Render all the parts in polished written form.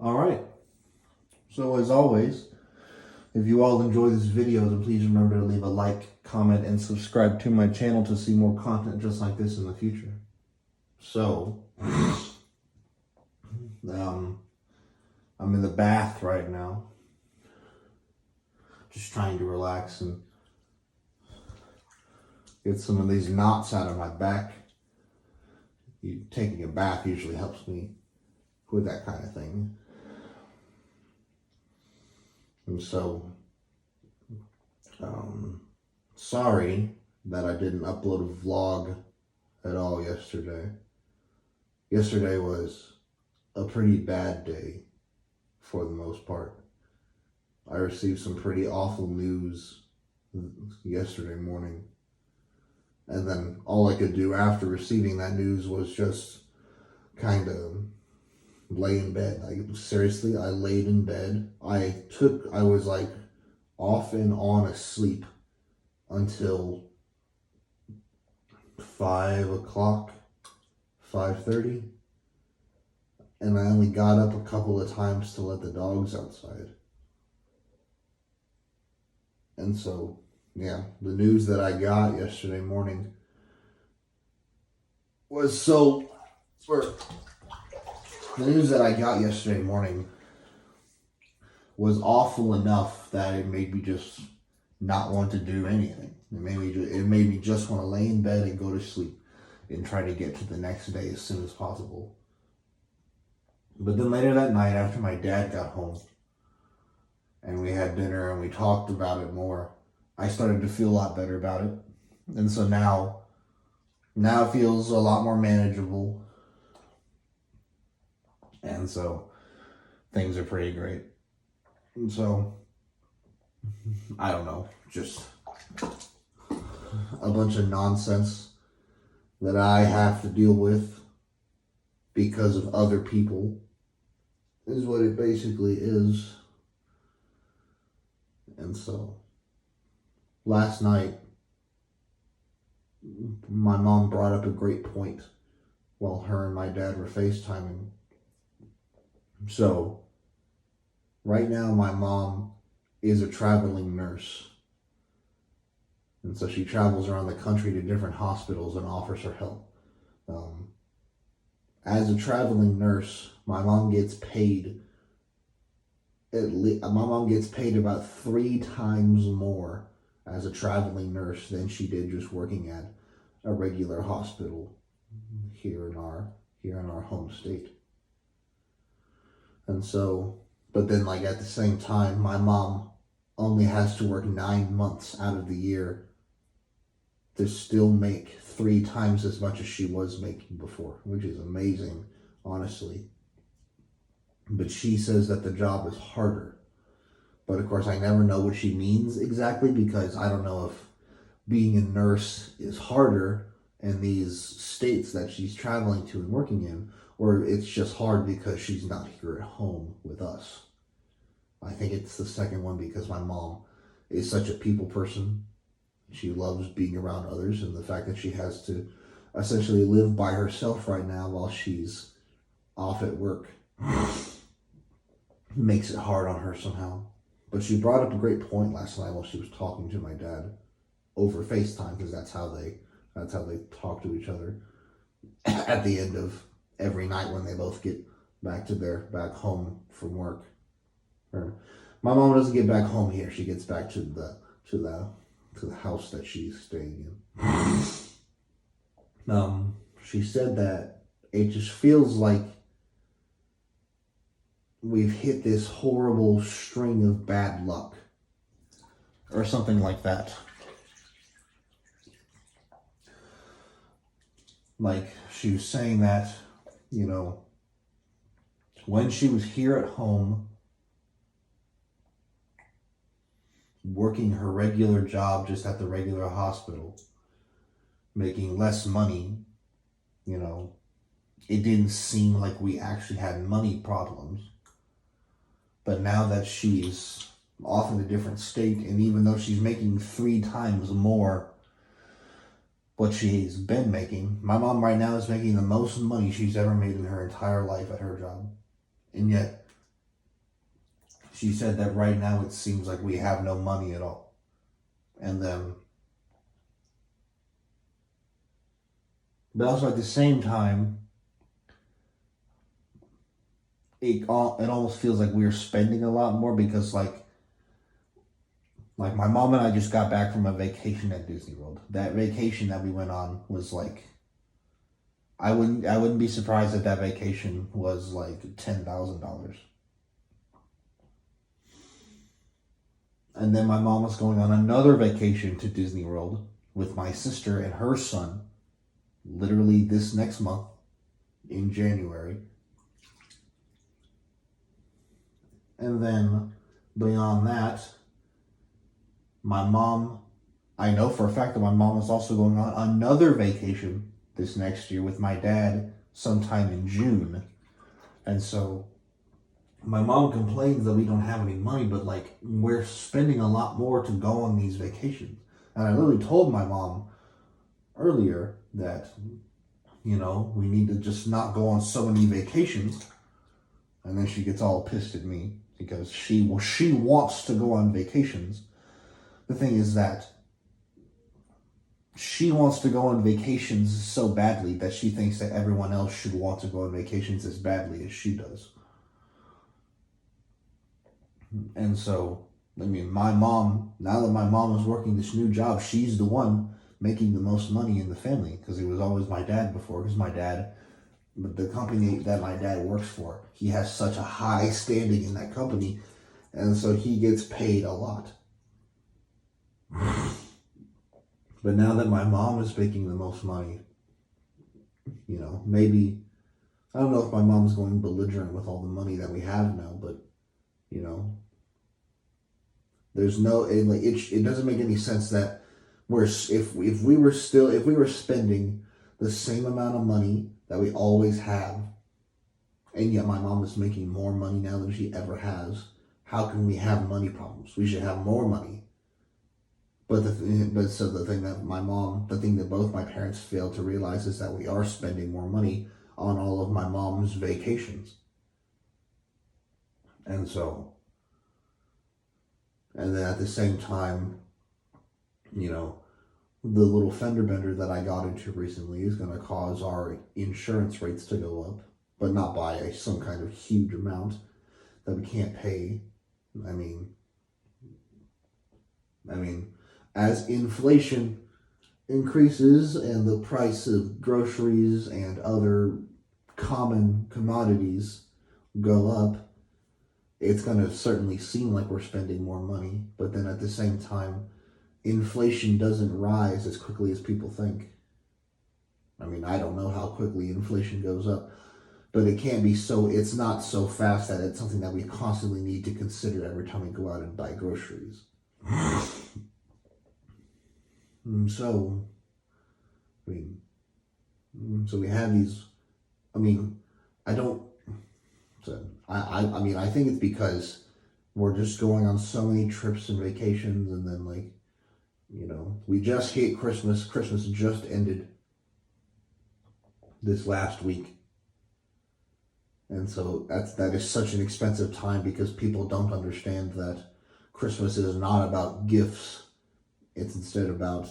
All right. So as always, if you all enjoy this video, then please remember to leave a like, comment, and subscribe to my channel to see more content just like this in the future. So, I'm in the bath right now, just trying to relax and get some of these knots out of my back. Taking a bath usually helps me with that kind of thing. And so, sorry that I didn't upload a vlog at all yesterday. Yesterday was a pretty bad day for the most part. I received some pretty awful news yesterday morning. And then all I could do after receiving that news was just kind of lay in bed. Like, seriously, I laid in bed. I was like off and on asleep until 5 o'clock, 5:30. And I only got up a couple of times to let the dogs outside. And so, yeah, the news that I got yesterday morning was the news that I got yesterday morning was awful enough that it made me just not want to do anything. It made me just want to lay in bed and go to sleep and try to get to the next day as soon as possible. But then later that night, after my dad got home and we had dinner and we talked about it more, I started to feel a lot better about it. And so now it feels a lot more manageable. And so things are pretty great. And so, I don't know, just a bunch of nonsense that I have to deal with because of other people is what it basically is. And so, last night, my mom brought up a great point while her and my dad were FaceTiming. So, right now my mom is a traveling nurse. And so she travels around the country to different hospitals and offers her help. As a traveling nurse, my mom gets paid about 3 times more as a traveling nurse than she did just working at a regular hospital here in our home state. And so, but then like at the same time, my mom only has to work 9 months out of the year to still make 3 times as much as she was making before, which is amazing, honestly. But she says that the job is harder. But of course, I never know what she means exactly, because I don't know if being a nurse is harder in these states that she's traveling to and working in, or it's just hard because she's not here at home with us. I think it's the second one, because my mom is such a people person. She loves being around others, and the fact that she has to essentially live by herself right now while she's off at work makes it hard on her somehow. But she brought up a great point last night while she was talking to my dad over FaceTime, because that's how they talk to each other at the end of every night when they both get back home from work. Or, my mom doesn't get back home here. She gets back to the house that she's staying in. She said that it just feels like we've hit this horrible string of bad luck, or something like that. Like, she was saying that, when she was here at home, working her regular job just at the regular hospital, making less money, it didn't seem like we actually had money problems. But now that she's off in a different state, and even though she's making 3 times more what she's been making, my mom right now is making the most money she's ever made in her entire life at her job. And yet, she said that right now it seems like we have no money at all. And then, but also at the same time, it almost feels like we're spending a lot more because like my mom and I just got back from a vacation at Disney World. That vacation that we went on was like, I wouldn't be surprised if that vacation was like $10,000. And then my mom was going on another vacation to Disney World with my sister and her son, literally this next month in January. And then beyond that, I know for a fact that my mom is also going on another vacation this next year with my dad sometime in June. And so my mom complains that we don't have any money, but like we're spending a lot more to go on these vacations. And I literally told my mom earlier that, we need to just not go on so many vacations. And then she gets all pissed at me because she wants to go on vacations. The thing is that she wants to go on vacations so badly that she thinks that everyone else should want to go on vacations as badly as she does. And so, my mom, now that my mom is working this new job, she's the one making the most money in the family because it was always my dad before. Because the company that my dad works for, he has such a high standing in that company, and so he gets paid a lot. But now that my mom is making the most money, maybe, I don't know if my mom's going belligerent with all the money that we have now, but, there's no, it doesn't make any sense that if we were spending the same amount of money that we always have, and yet my mom is making more money now than she ever has, how can we have money problems? We should have more money. But the thing that both my parents failed to realize is that we are spending more money on all of my mom's vacations. And then at the same time, the little fender bender that I got into recently is going to cause our insurance rates to go up, but not by some kind of huge amount that we can't pay. I mean, as inflation increases and the price of groceries and other common commodities go up, it's going to certainly seem like we're spending more money. But then at the same time, inflation doesn't rise as quickly as people think. I don't know how quickly inflation goes up, but it's not so fast that it's something that we constantly need to consider every time we go out and buy groceries. So we have these, I think it's because we're just going on so many trips and vacations, and then we just hit Christmas. Christmas just ended this last week. And so that is such an expensive time because people don't understand that Christmas is not about gifts. It's instead about,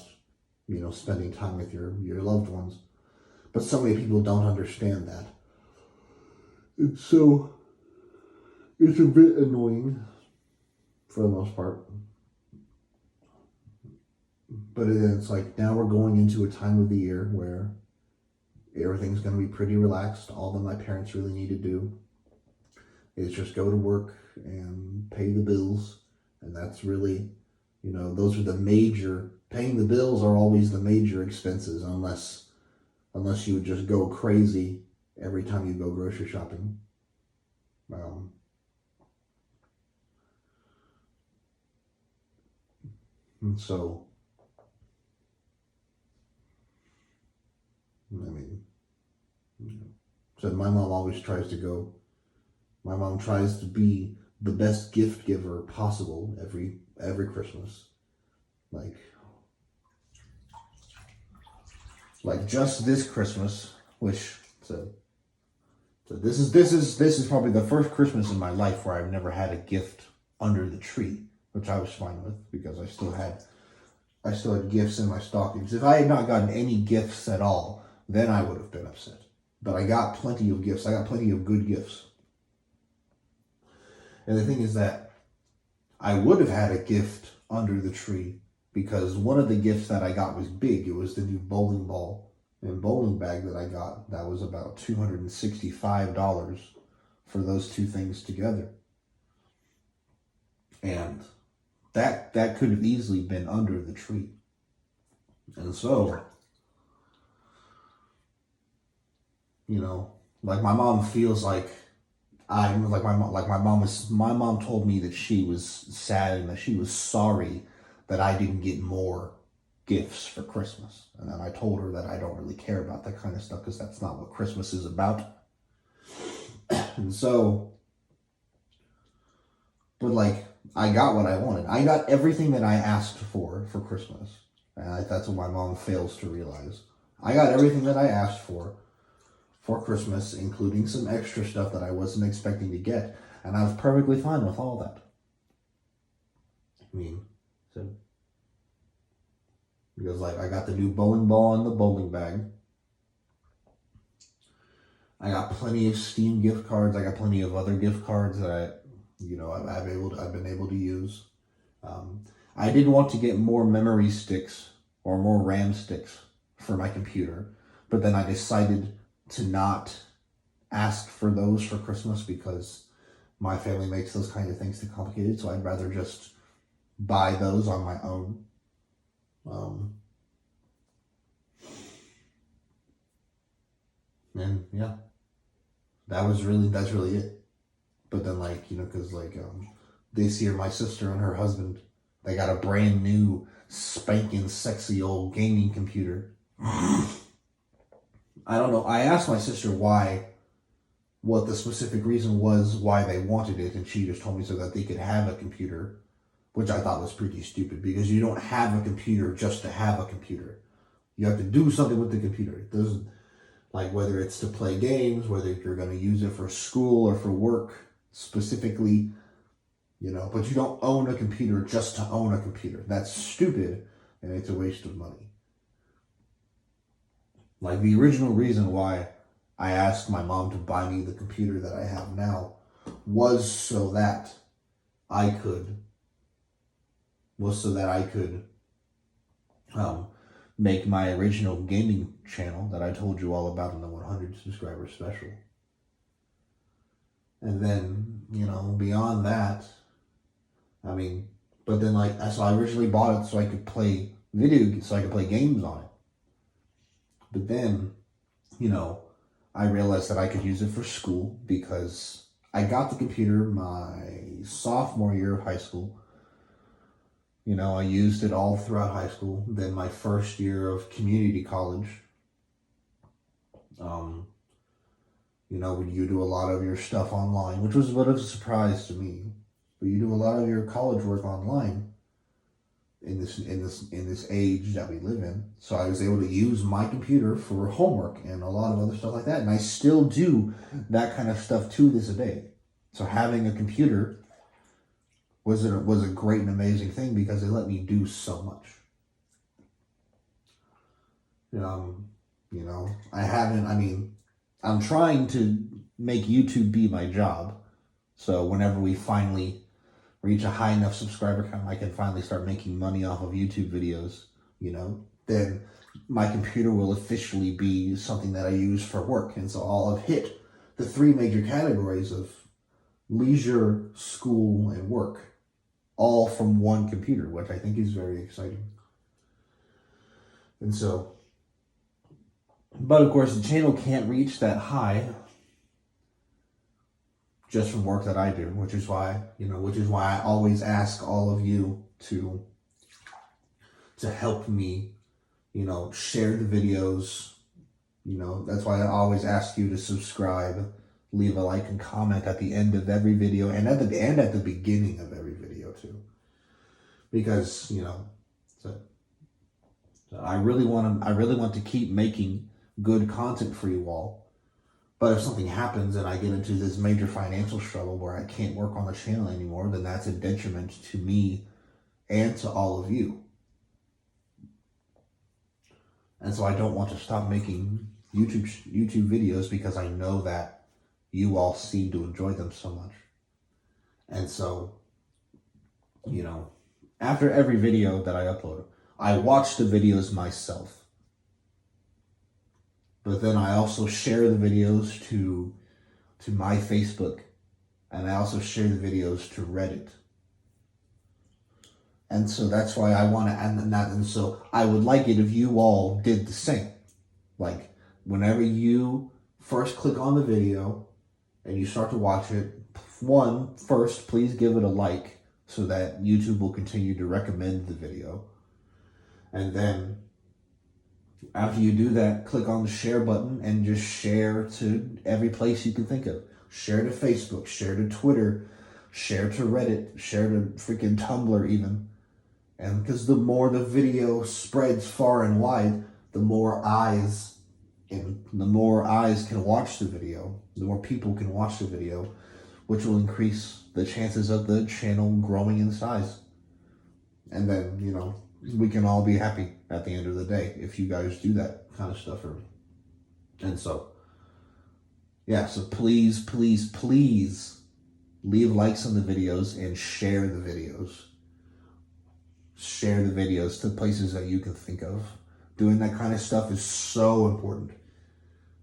spending time with your loved ones. But so many people don't understand that. And so it's a bit annoying for the most part. But it's like now we're going into a time of the year where everything's going to be pretty relaxed. All that my parents really need to do is just go to work and pay the bills. And that's really, those are paying the bills are always the major expenses unless you would just go crazy every time you go grocery shopping. And so, so my mom tries to be the best gift giver possible every Christmas. Like just this Christmas, which so this is probably the first Christmas in my life where I've never had a gift under the tree, which I was fine with because I still had gifts in my stockings. If I had not gotten any gifts at all, then I would have been upset. But I got plenty of gifts. I got plenty of good gifts. And the thing is that I would have had a gift under the tree because one of the gifts that I got was big. It was the new bowling ball and bowling bag that I got. That was about $265 for those two things together. And that could have easily been under the tree. And so, like my mom feels like I'm like my mom told me that she was sad and that she was sorry that I didn't get more gifts for Christmas. And then I told her that I don't really care about that kind of stuff because that's not what Christmas is about. And so, but like, I got what I wanted. I got everything that I asked for Christmas. And that's what my mom fails to realize. I got everything that I asked for Christmas, including some extra stuff that I wasn't expecting to get. And I was perfectly fine with all that. I mean, so, because like I got the new bowling ball and the bowling bag. I got plenty of Steam gift cards. I got plenty of other gift cards that I've been able to use. I did want to get more memory sticks or more RAM sticks for my computer, but then I decided to not ask for those for Christmas because my family makes those kind of things too complicated. So I'd rather just buy those on my own. And yeah, that's really it. But then because this year my sister and her husband, they got a brand new spanking sexy old gaming computer. I don't know. I asked my sister what the specific reason was why they wanted it, and she just told me so that they could have a computer, which I thought was pretty stupid because you don't have a computer just to have a computer. You have to do something with the computer. It doesn't, like whether it's to play games, whether you're going to use it for school or for work specifically, but you don't own a computer just to own a computer. That's stupid, and it's a waste of money. Like the original reason why I asked my mom to buy me the computer that I have now was so that I could make my original gaming channel that I told you all about in the 100 subscriber special. And then, beyond that, but then so I originally bought it so I could play games on it. But then, I realized that I could use it for school because I got the computer my sophomore year of high school. I used it all throughout high school. Then my first year of community college, you do a lot of your stuff online, which was a bit of a surprise to me. But you do a lot of your college work online in this age that we live in. So I was able to use my computer for homework and a lot of other stuff like that. And I still do that kind of stuff to this day. So having a computer was a great and amazing thing because it let me do so much. I'm trying to make YouTube be my job. So whenever we finally reach a high enough subscriber count, I can finally start making money off of YouTube videos, then my computer will officially be something that I use for work. And so I'll have hit the three major categories of leisure, school, and work, all from one computer, which I think is very exciting. And so, but of course the channel can't reach that high just from work that I do, which is why I always ask all of you to help me, share the videos. That's why I always ask you to subscribe, leave a like and comment at the end of every video and at the beginning of every video too. Because, so I really want to keep making good content for you all. But if something happens and I get into this major financial struggle where I can't work on the channel anymore, then that's a detriment to me and to all of you. And so I don't want to stop making YouTube videos because I know that you all seem to enjoy them so much. And so, you know, after every video that I upload, I watch the videos myself. But then I also share the videos to my Facebook, and I also share the videos to Reddit. And so that's why I want to add that. And so I would like it if you all did the same. Like, whenever you first click on the video and you start to watch it, first, please give it a like so that YouTube will continue to recommend the video. And then after you do that, click on the share button and just share to every place you can think of. Share to Facebook, share to Twitter, share to Reddit, share to freaking Tumblr even. And because the more the video spreads far and wide, the more eyes can watch the video, the more people can watch the video, which will increase the chances of the channel growing in size. And then, you know, we can all be happy at the end of the day if you guys do that kind of stuff for me. And so, yeah, so please, please, please leave likes on the videos and share the videos. Share the videos to places that you can think of. Doing that kind of stuff is so important.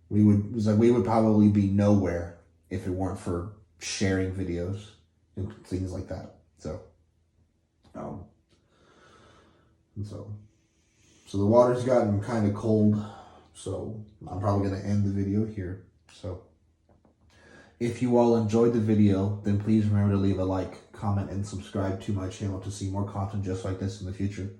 We would probably be nowhere if it weren't for sharing videos and things like that. So, so the water's gotten kind of cold, so I'm probably going to end the video here. So if you all enjoyed the video, then please remember to leave a like, comment, and subscribe to my channel to see more content just like this in the future.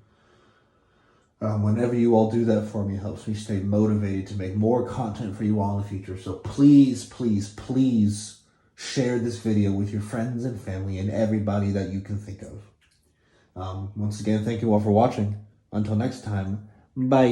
Whenever you all do that for me, it helps me stay motivated to make more content for you all in the future. So please, please, please share this video with your friends and family and everybody that you can think of. Once again, thank you all for watching. Until next time, bye.